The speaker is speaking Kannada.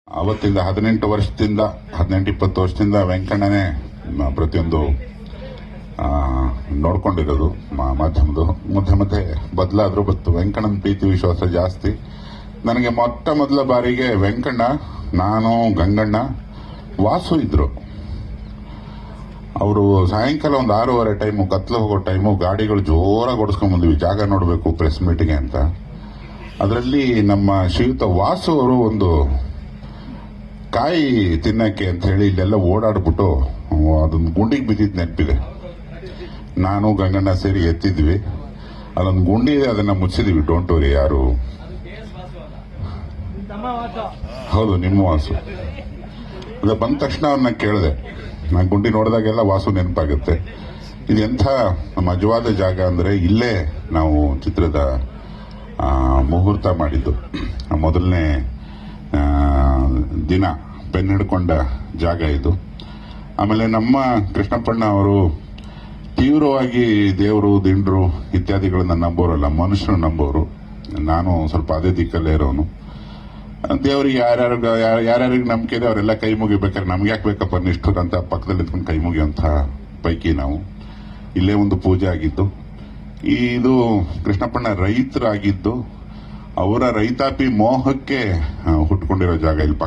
ಅವತ್ತಿಂದ 18 ವರ್ಷದಿಂದ 18-20 ವರ್ಷದಿಂದ ವೆಂಕಣ್ಣನೇ ಪ್ರತಿಯೊಂದು ನೋಡ್ಕೊಂಡಿರೋದು ಮಾಧ್ಯಮದ ಮಧ್ಯೆ ಬದಲಾದ್ರೂ ಬತ್ತು ವೆಂಕಣ್ಣನ ಪ್ರೀತಿ ವಿಶ್ವಾಸ ಜಾಸ್ತಿ. ನನಗೆ ಮೊದಲ ಬಾರಿಗೆ ವೆಂಕಣ್ಣ, ನಾನು, ಗಂಗಣ್ಣ, ವಾಸು ಇದ್ರು. ಅವರು ಸಾಯಂಕಾಲ ಒಂದು 6:30 ಟೈಮು, ಕತ್ಲು ಹೋಗೋ ಟೈಮು, ಗಾಡಿಗಳು ಜೋರಾಗಿ ಓಡಿಸ್ಕೊಂಡ್ ಬಂದ್ವಿ ಜಾಗ ನೋಡಬೇಕು ಪ್ರೆಸ್ ಮೀಟಿಂಗ್ ಅಂತ. ಅದರಲ್ಲಿ ನಮ್ಮ ಶ್ರೀಯುತ ವಾಸು ಅವರು ಒಂದು ಕಾಯಿ ತಿನ್ನಕ್ಕೆ ಅಂತ ಹೇಳಿ ಇಲ್ಲೆಲ್ಲ ಓಡಾಡ್ಬಿಟ್ಟು ಅದೊಂದು ಗುಂಡಿಗೆ ಬಿದ್ದಿದ್ದು ನೆನಪಿದೆ. ನಾನು ಗಂಗಣ್ಣ ಸೇರಿ ಎತ್ತಿದ್ವಿ. ಅಲ್ಲೊಂದು ಗುಂಡಿ ಇದೆ, ಅದನ್ನ ಮುಚ್ಚಿದ್ವಿ. ಡೋಂಟ್ ವರಿ, ಯಾರು ಹೌದು ನಿಮ್ಮ ವಾಸು. ಅದು ಬಂದ ತಕ್ಷಣ ಅವ್ರನ್ನ ಕೇಳಿದೆ. ನಾನು ಗುಂಡಿ ನೋಡಿದಾಗೆಲ್ಲ ವಾಸು ನೆನಪಾಗುತ್ತೆ. ಇದು ಎಂಥ ಮಜವಾದ ಜಾಗ ಅಂದ್ರೆ, ಇಲ್ಲೇ ನಾವು ಚಿತ್ರದ ಮುಹೂರ್ತ ಮಾಡಿದ್ದು. ಮೊದಲನೇ ದಿನ ಪೆನ್ ಹಿಡ್ಕೊಂಡ ಜಾಗ ಇದು. ಆಮೇಲೆ ನಮ್ಮ ಕೃಷ್ಣಪ್ಪಣ್ಣ ಅವರು ತೀವ್ರವಾಗಿ ದೇವರು, ದಿಂಡ್ರು ಇತ್ಯಾದಿಗಳನ್ನ ನಂಬೋರಲ್ಲ, ಮನುಷ್ಯರು ನಂಬೋರು. ನಾನು ಸ್ವಲ್ಪ ಅದೇ ದಿಕ್ಕಲ್ಲೇ ಇರೋನು. ದೇವರಿಗೆ ಯಾರ್ಯಾರಿಗೆ ನಂಬಿಕೆ ಇದೆ ಅವರೆಲ್ಲ ಕೈ ಮುಗಿಬೇಕಾದ್ರೆ ನಮ್ಗೆ ಯಾಕೆ ಬೇಕಪ್ಪ ನಿಷ್ಠುರ ಅಂತ ಪಕ್ಕದಲ್ಲಿ ಇದ್ಕೊಂಡು ಕೈ ಮುಗಿಯುವಂತ ಪೈಕಿ ನಾವು. ಇಲ್ಲೇ ಒಂದು ಪೂಜೆ ಆಗಿದ್ದು. ಇದು ಕೃಷ್ಣಪ್ಪಣ್ಣ ರೈತರಾಗಿದ್ದು, ಅವರ ರೈತಾಪಿ ಮೋಹಕ್ಕೆ ಹುಟ್ಕೊಂಡಿರೋ ಜಾಗ ಇಲ್ಲಿ.